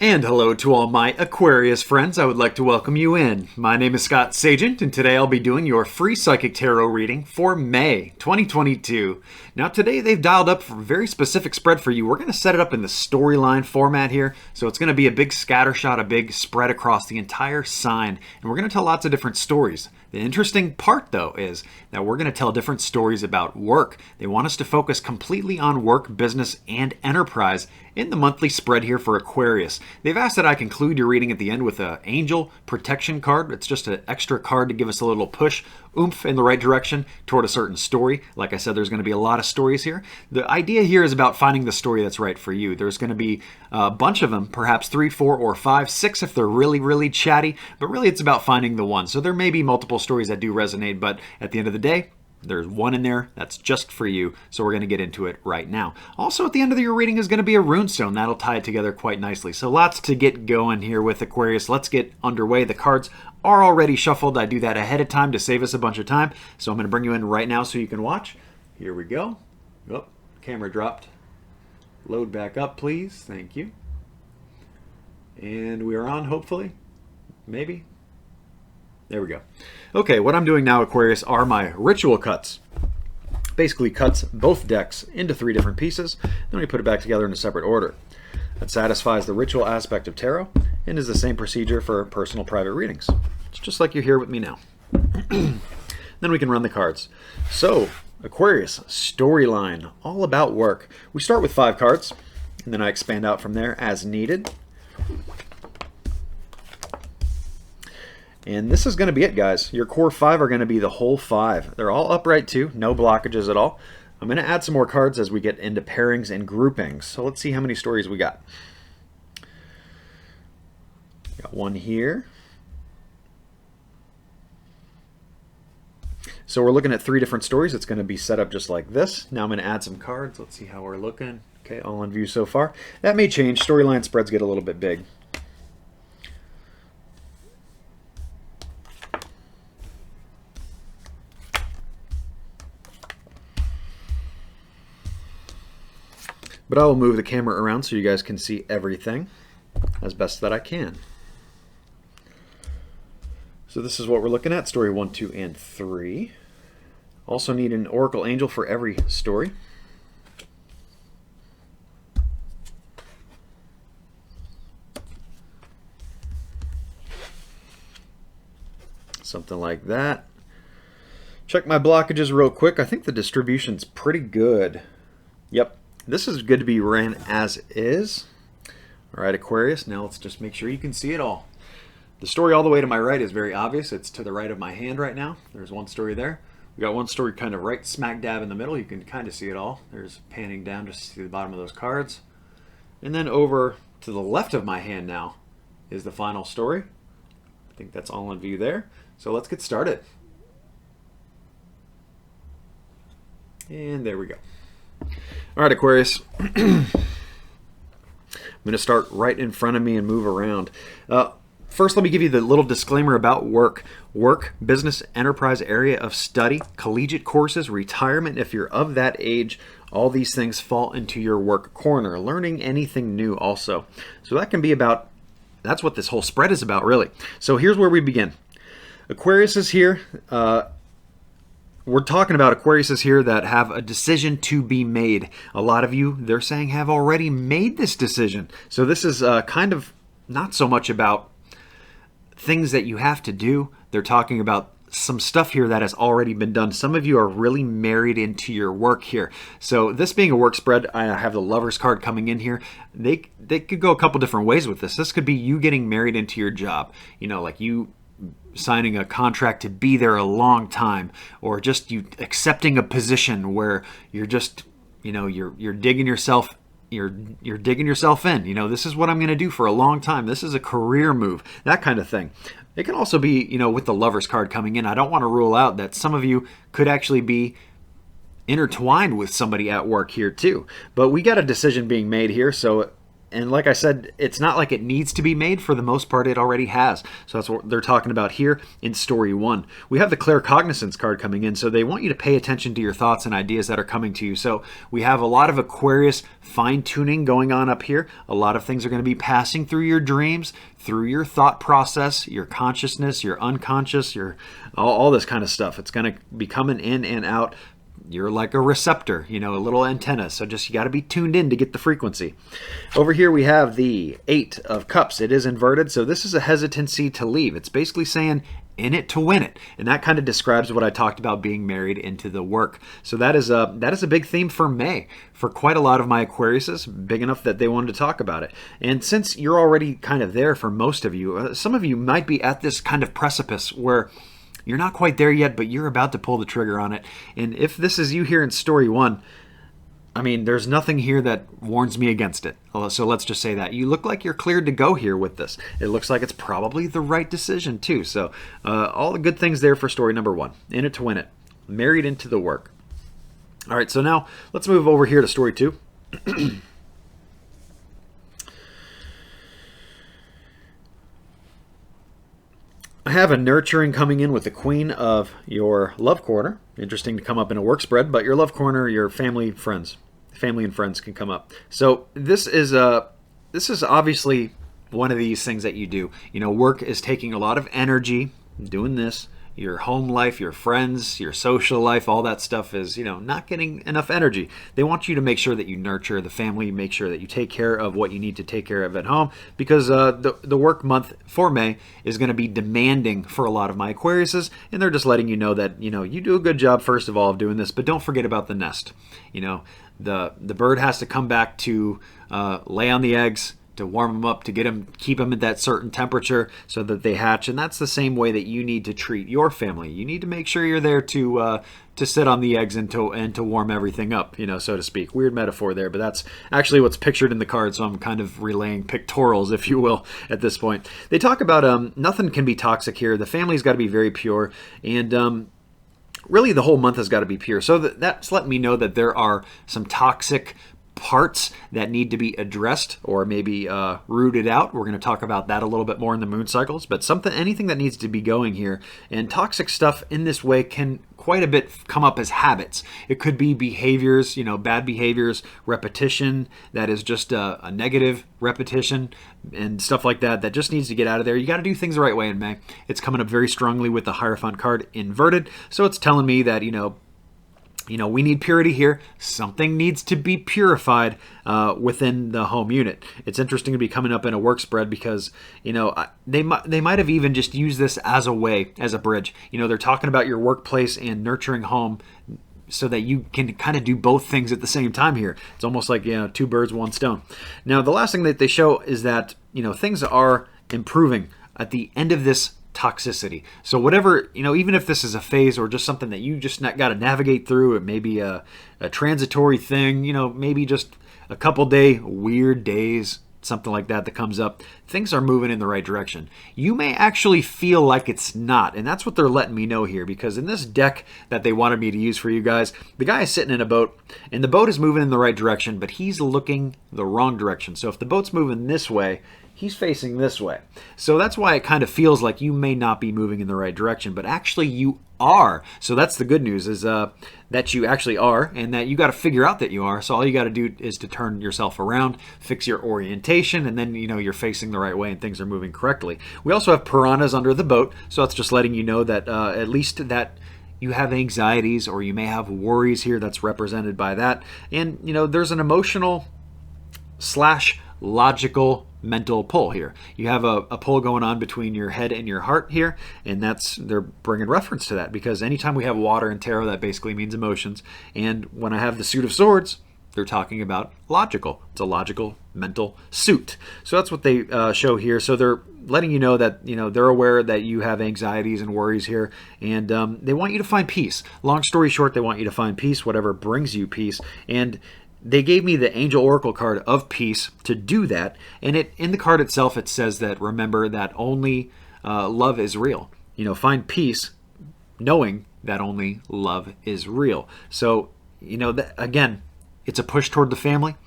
And hello to all my Aquarius friends. I would like to welcome you in. My name is Scott Sagent, and today I'll be doing your free psychic tarot reading for May 2022. Now today they've dialed up for a very specific spread for you. We're going to set it up in the storyline format here, so it's going to be a big scattershot, a big spread across the entire sign, and we're going to tell lots of different stories. The interesting part, though, is that we're going to tell different stories about work. They want us to focus completely on work, business, and enterprise in the monthly spread here for Aquarius. They've asked that I conclude your reading at the end with an angel protection card. It's just an extra card to give us a little push, oomph in the right direction toward a certain story. Like I said, there's going to be a lot of stories here. The idea here is about finding the story that's right for you. There's going to be a bunch of them, perhaps 3, 4, or 5, 6 if they're really, really chatty, but really it's about finding the one. So there may be multiple stories that do resonate, but at the end of the day, there's one in there that's just for you, so we're going to get into it right now. Also, at the end of your reading is going to be a runestone. That'll tie it together quite nicely. So lots to get going here with Aquarius. Let's get underway. The cards are already shuffled. I do that ahead of time to save us a bunch of time. So I'm going to bring you in right now so you can watch. Here we go. Oh, camera dropped. Load back up, please. Thank you. And we are on, hopefully. Maybe. There we go. Okay, what I'm doing now, Aquarius, are my ritual cuts. Basically cuts both decks into 3 different pieces. Then we put it back together in a separate order. That satisfies the ritual aspect of tarot and is the same procedure for personal private readings. It's just like you're here with me now. Then we can run the cards. So, Aquarius Storyline, all about work. We start with 5 cards, and then I expand out from there as needed. And this is going to be it, guys. Your core 5 are going to be the whole 5. They're all upright too, no blockages at all. I'm going to add some more cards as we get into pairings and groupings. So let's see how many stories we got. Got one here. So we're looking at 3 different stories. It's going to be set up just like this. Now I'm going to add some cards. Let's see how we're looking. Okay, all in view so far. That may change. Storyline spreads get a little bit big. But I will move the camera around so you guys can see everything as best that I can. So this is what we're looking at, story 1, 2, and 3. Also need an oracle angel for every story. Something like that. Check my blockages real quick. I think the distribution's pretty good. Yep. This is good to be ran as is. All right, Aquarius, now let's just make sure you can see it all. The story all the way to my right is very obvious. It's to the right of my hand right now. There's one story there. We got one story kind of right smack dab in the middle. You can kind of see it all. There's panning down just to see the bottom of those cards. And then over to the left of my hand now is the final story. I think that's all in view there. So let's get started. And there we go. All right, Aquarius. I'm going to start right in front of me and move around. First, let me give you the little disclaimer about work. Work, business, enterprise area of study, collegiate courses, retirement. If you're of that age, all these things fall into your work corner. Learning anything new also. So that can be about, that's what this whole spread is about, really. So here's where we begin. Aquarius is here. We're talking about Aquariuses here that have a decision to be made. A lot of you, they're saying, have already made this decision. So this is kind of not so much about things that you have to do. They're talking about some stuff here that has already been done. Some of you are really married into your work here. So this being a work spread, I have the Lovers card coming in here. They could go a couple different ways with this. This could be you getting married into your job. You know, like you signing a contract to be there a long time, or just you accepting a position where you're just, you know, you're digging yourself you're digging yourself in. You know, this is what I'm going to do for a long time. This is a career move, that kind of thing. It can also be, you know, with the Lovers card coming in, I don't want to rule out that some of you could actually be intertwined with somebody at work here too. But we got a decision being made here, so And like I said, it's not like it needs to be made. For the most part, it already has. So that's what they're talking about here in story 1. We have the claircognizance card coming in, so they want you to pay attention to your thoughts and ideas that are coming to you. So we have a lot of Aquarius fine-tuning going on up here. A lot of things are going to be passing through your dreams, through your thought process, your consciousness, your unconscious, your all this kind of stuff. It's going to be coming in and out. You're like a receptor, a little antenna. So just you got to be tuned in to get the frequency. Over here we have the 8 of Cups. It is inverted, so this is a hesitancy to leave. It's basically saying in it to win it. And that kind of describes what I talked about being married into the work. So that is a big theme for May for quite a lot of my Aquariuses, big enough that they wanted to talk about it. And since you're already kind of there for most of you, some of you might be at this kind of precipice where you're not quite there yet, but you're about to pull the trigger on it. And if this is you here in story 1, I mean, there's nothing here that warns me against it. So let's just say that. You look like you're cleared to go here with this. It looks like it's probably the right decision too. So all the good things there for story number 1. In it to win it. Married into the work. All right, so now let's move over here to story 2. I have a nurturing coming in with the Queen of your love corner. Interesting to come up in a work spread, but your love corner, your family and friends can come up. So this is obviously one of these things that you do. Work is taking a lot of energy doing this. Your home life, your friends, your social life, all that stuff is, not getting enough energy. They want you to make sure that you nurture the family, make sure that you take care of what you need to take care of at home, because the work month for May is going to be demanding for a lot of my Aquariuses, and they're just letting you know that, you do a good job, first of all, of doing this, but don't forget about the nest. The bird has to come back to lay on the eggs, to warm them up, to keep them at that certain temperature so that they hatch. And that's the same way that you need to treat your family. You need to make sure you're there to sit on the eggs and to warm everything up, so to speak. Weird metaphor there, but that's actually what's pictured in the card. So I'm kind of relaying pictorials, if you will, at this point. They talk about nothing can be toxic here. The family's got to be very pure, and really the whole month has got to be pure. So that's letting me know that there are some toxic parts that need to be addressed or maybe rooted out. We're going to talk about that a little bit more in the moon cycles, but anything that needs to be going here. And toxic stuff in this way can quite a bit come up as habits. It could be behaviors, bad behaviors, repetition that is just a negative repetition and stuff like that just needs to get out of there. You got to do things the right way in May. It's coming up very strongly with the Hierophant card inverted. So it's telling me that, we need purity here. Something needs to be purified within the home unit. It's interesting to be coming up in a work spread because, they might have even just used this as a bridge. They're talking about your workplace and nurturing home so that you can kind of do both things at the same time here. It's almost like, two birds, one stone. Now, the last thing that they show is that, things are improving at the end of this toxicity. So whatever, even if this is a phase or just something that you just got to navigate through, it may be a transitory thing, maybe just a couple weird days, something like that comes up, things are moving in the right direction. You may actually feel like it's not, and that's what they're letting me know here, because in this deck that they wanted me to use for you guys, the guy is sitting in a boat, and the boat is moving in the right direction, but he's looking the wrong direction. So if the boat's moving this way, he's facing this way. So that's why it kind of feels like you may not be moving in the right direction, but actually you are. So that's the good news, is that you actually are, and that you got to figure out that you are. So all you got to do is to turn yourself around, fix your orientation, and then you're facing the right way and things are moving correctly. We also have piranhas under the boat, so that's just letting you know that at least that you have anxieties or you may have worries here. That's represented by that. And there's an emotional / logical mental pull here. You have a pull going on between your head and your heart here, and they're bringing reference to that because anytime we have water in tarot, that basically means emotions. And when I have the Suit of Swords, they're talking about logical. It's a logical mental suit. So that's what they show here. So they're letting you know that they're aware that you have anxieties and worries here, and they want you to find peace. Long story short, they want you to find peace, whatever brings you peace. And they gave me the Angel Oracle card of peace to do that. And in the card itself, it says that remember that only love is real. Find peace knowing that only love is real. So, again, it's a push toward the family.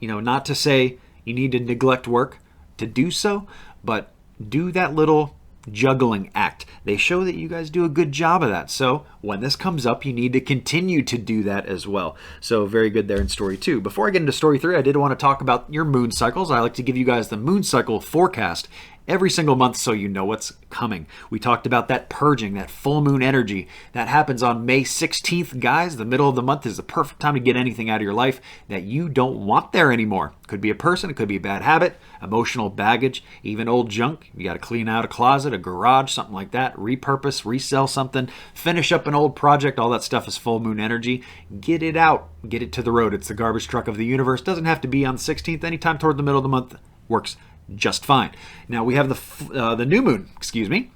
Not to say, you need to neglect work to do so, but do that little juggling act. They show that you guys do a good job of that. So when this comes up, you need to continue to do that as well. So very good there in story 2. Before I get into story 3, I did want to talk about your moon cycles. I like to give you guys the moon cycle forecast every single month so you know what's coming. We talked about that purging, that full moon energy. That happens on May 16th, guys. The middle of the month is the perfect time to get anything out of your life that you don't want there anymore. Could be a person, it could be a bad habit, emotional baggage, even old junk. You got to clean out a closet, a garage, something like that. Repurpose, resell something, finish up an old project. All that stuff is full moon energy. Get it out. Get it to the road. It's the garbage truck of the universe. Doesn't have to be on the 16th. Anytime toward the middle of the month works just fine. Now we have the new moon,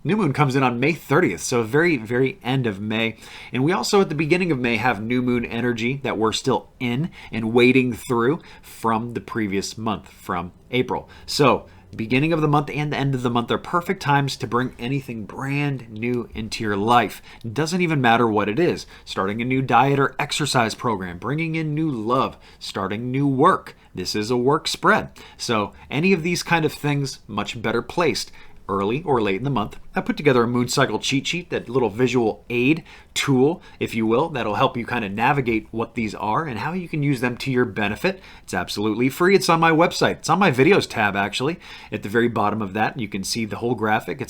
New moon comes in on May 30th, so very, very end of May. And we also at the beginning of May have new moon energy that we're still in and wading through from the previous month, from April. So beginning of the month and the end of the month are perfect times to bring anything brand new into your life. It doesn't even matter what it is. Starting a new diet or exercise program, bringing in new love, starting new work. This is a work spread. So any of these kind of things, much better placed early or late in the month. I put together a moon cycle cheat sheet, that little visual aid tool, if you will, that'll help you kind of navigate what these are and how you can use them to your benefit. It's absolutely free. It's on my website. It's on my videos tab, actually. At the very bottom of that, you can see the whole graphic.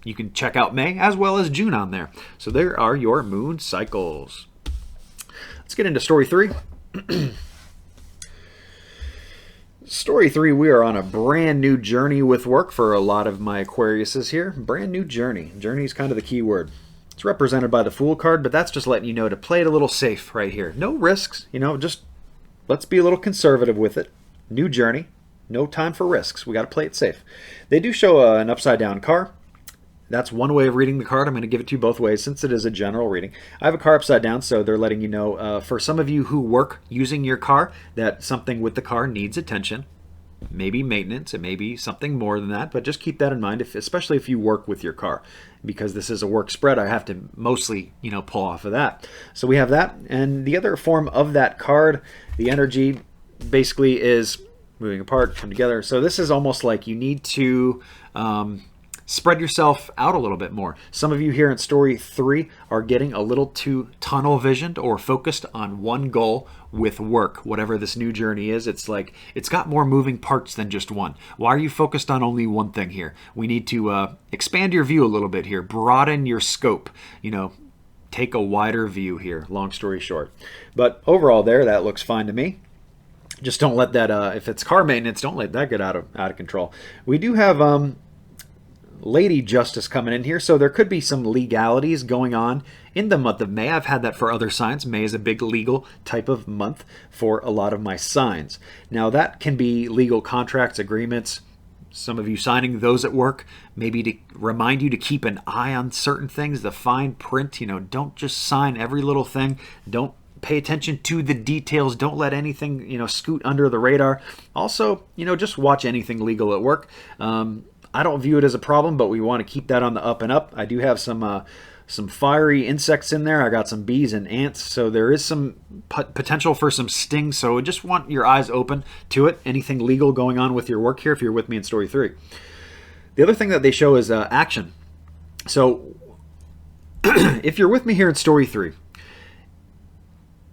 You can check out May as well as June on there. So there are your moon cycles. Let's get into story 3. Story 3, we are on a brand new journey with work for a lot of my Aquariuses here. Brand new journey. Journey is kind of the key word. It's represented by the Fool card, but that's just letting you know to play it a little safe right here. No risks, just let's be a little conservative with it. New journey, no time for risks. We got to play it safe. They do show an upside down car. That's one way of reading the card. I'm going to give it to you both ways since it is a general reading. I have a car upside down, so they're letting you know, for some of you who work using your car, that something with the car needs attention. Maybe maintenance, it may be something more than that, but just keep that in mind, especially if you work with your car. Because this is a work spread, I have to mostly, pull off of that. So we have that, and the other form of that card, the energy basically is moving apart, come together. So this is almost like you need to spread yourself out a little bit more. Some of you here in story 3 are getting a little too tunnel visioned or focused on one goal with work, whatever this new journey is. It's like it's got more moving parts than just one. Why are you focused on only one thing here? We need to expand your view a little bit here, broaden your scope, take a wider view here, long story short. But overall there, that looks fine to me. Just don't let that, if it's car maintenance, don't let that get out of control. We do have Lady Justice coming in here, so there could be some legalities going on in the month of May. I've had that for other signs. May is a big legal type of month for a lot of my signs. Now that can be legal contracts, agreements, some of you signing those at work, maybe to remind you to keep an eye on certain things, the fine print. Don't just sign every little thing. Don't pay attention to the details. Don't let anything, scoot under the radar. Also, just watch anything legal at work. I don't view it as a problem, but we want to keep that on the up and up. I do have some fiery insects in there. I got some bees and ants, so there is some potential for some stings. So I just want your eyes open to it. Anything legal going on with your work here if you're with me in story 3. The other thing that they show is action. So if you're with me here in story 3,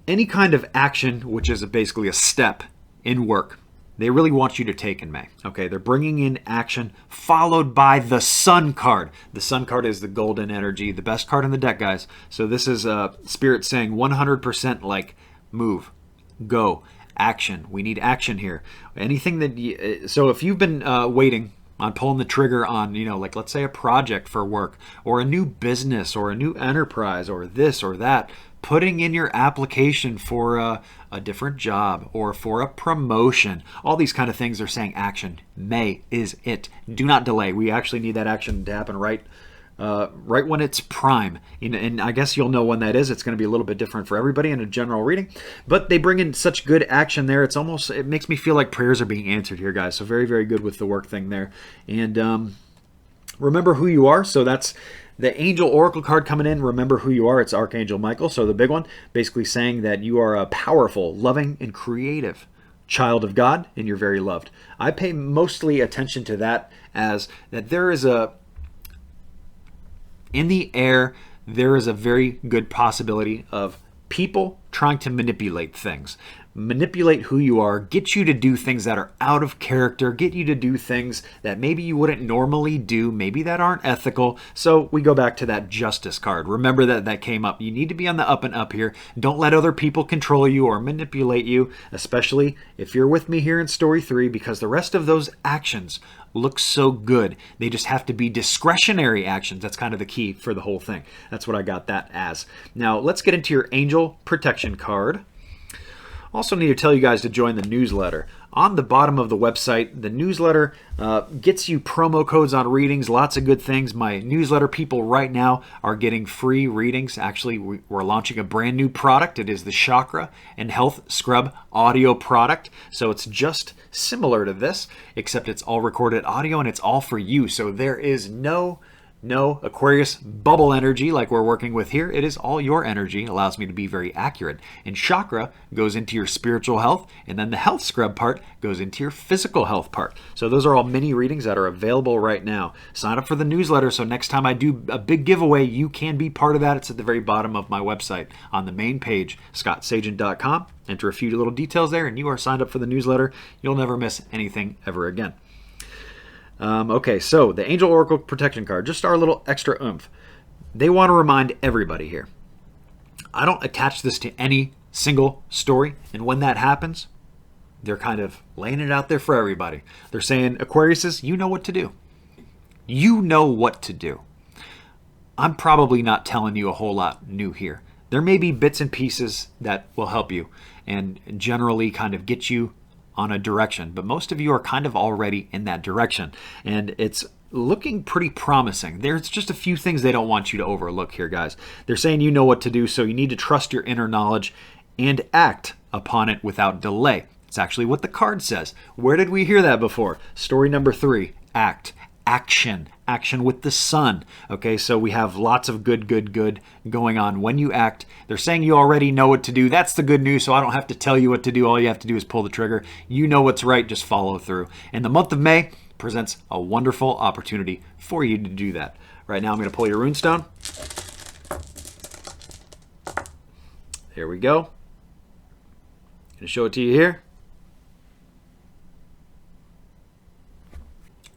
any kind of action, which is basically a step in work, they really want you to take in May. Okay, they're bringing in action followed by the Sun card. The Sun card is the golden energy, the best card in the deck, guys. So this is Spirit saying 100% like move, go, action. We need action here. Anything that so if you've been waiting on pulling the trigger on, like let's say a project for work or a new business or a new enterprise or this or that, putting in your application for a different job or for a promotion. All these kind of things are saying action. May is it. Do not delay. We actually need that action to happen right when it's prime. And I guess you'll know when that is. It's going to be a little bit different for everybody in a general reading. But they bring in such good action there. It makes me feel like prayers are being answered here, guys. So very, very good with the work thing there. And remember who you are. So that's the Angel Oracle card coming in. Remember who you are. It's Archangel Michael. So the big one, basically saying that you are a powerful, loving, and creative child of God and you're very loved. I pay mostly attention to that as that there is in the air, there is a very good possibility of people trying to manipulate things. Manipulate who you are, get you to do things that are out of character, get you to do things that maybe you wouldn't normally do, maybe that aren't ethical. So we go back to that justice card. Remember that came up. You need to be on the up and up here. Don't let other people control you or manipulate you, especially if you're with me here in story 3, because the rest of those actions look so good. They just have to be discretionary actions. That's kind of the key for the whole thing. That's what I got that as. Now let's get into your angel protection card. Also need to tell you guys to join the newsletter. On the bottom of the website, the newsletter gets you promo codes on readings, lots of good things. My newsletter people right now are getting free readings. Actually, we're launching a brand new product. It is the Chakra and Health Scrub audio product. So it's just similar to this, except it's all recorded audio and it's all for you. So there is no Aquarius bubble energy like we're working with here. It is all your energy. It allows me to be very accurate. And chakra goes into your spiritual health, and then the health scrub part goes into your physical health part. So those are all mini readings that are available right now. Sign up for the newsletter so next time I do a big giveaway, you can be part of that. It's at the very bottom of my website on the main page, scottsagent.com. Enter a few little details there, and you are signed up for the newsletter. You'll never miss anything ever again. Okay, so the Angel Oracle Protection card, just our little extra oomph. They want to remind everybody here. I don't attach this to any single story, and when that happens, they're kind of laying it out there for everybody. They're saying, Aquariuses, you know what to do. You know what to do. I'm probably not telling you a whole lot new here. There may be bits and pieces that will help you and generally kind of get you on a direction, but most of you are kind of already in that direction, and it's looking pretty promising. There's just a few things they don't want you to overlook here, guys. They're saying you know what to do, so you need to trust your inner knowledge and act upon it without delay. It's actually what the card says. Where did we hear that before? Story number 3, act. Action with the sun. Okay, so we have lots of good going on when you act. They're saying you already know what to do. That's the good news, so I don't have to tell you what to do. All you have to do is pull the trigger. You know what's right, just follow through. And the month of May presents a wonderful opportunity for you to do that. Right now I'm going to pull your runestone. There we go. Going to show it to you here.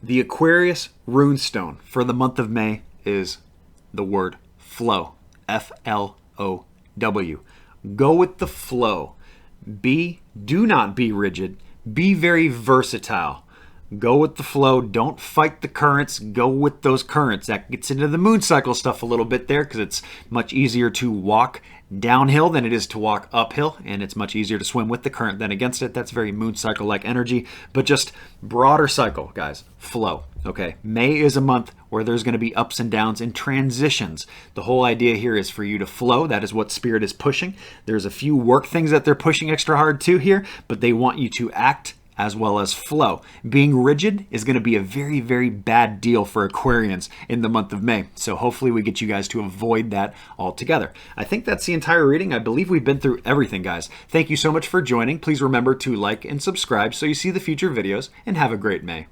The Aquarius Runestone for the month of May is the word flow. F-L-O-W. Go with the flow. Do not be rigid. Be very versatile. Go with the flow. Don't fight the currents. Go with those currents. That gets into the moon cycle stuff a little bit there because it's much easier to walk downhill than it is to walk uphill, and it's much easier to swim with the current than against it. That's very moon cycle like energy, but just broader cycle, guys. Flow. Okay, May is a month where there's going to be ups and downs and transitions. The whole idea here is for you to flow. That is what Spirit is pushing. There's a few work things that they're pushing extra hard too here, but they want you to act as well as flow. Being rigid is going to be a very, very bad deal for Aquarians in the month of May. So hopefully we get you guys to avoid that altogether. I think that's the entire reading. I believe we've been through everything, guys. Thank you so much for joining. Please remember to like and subscribe so you see the future videos, and have a great May.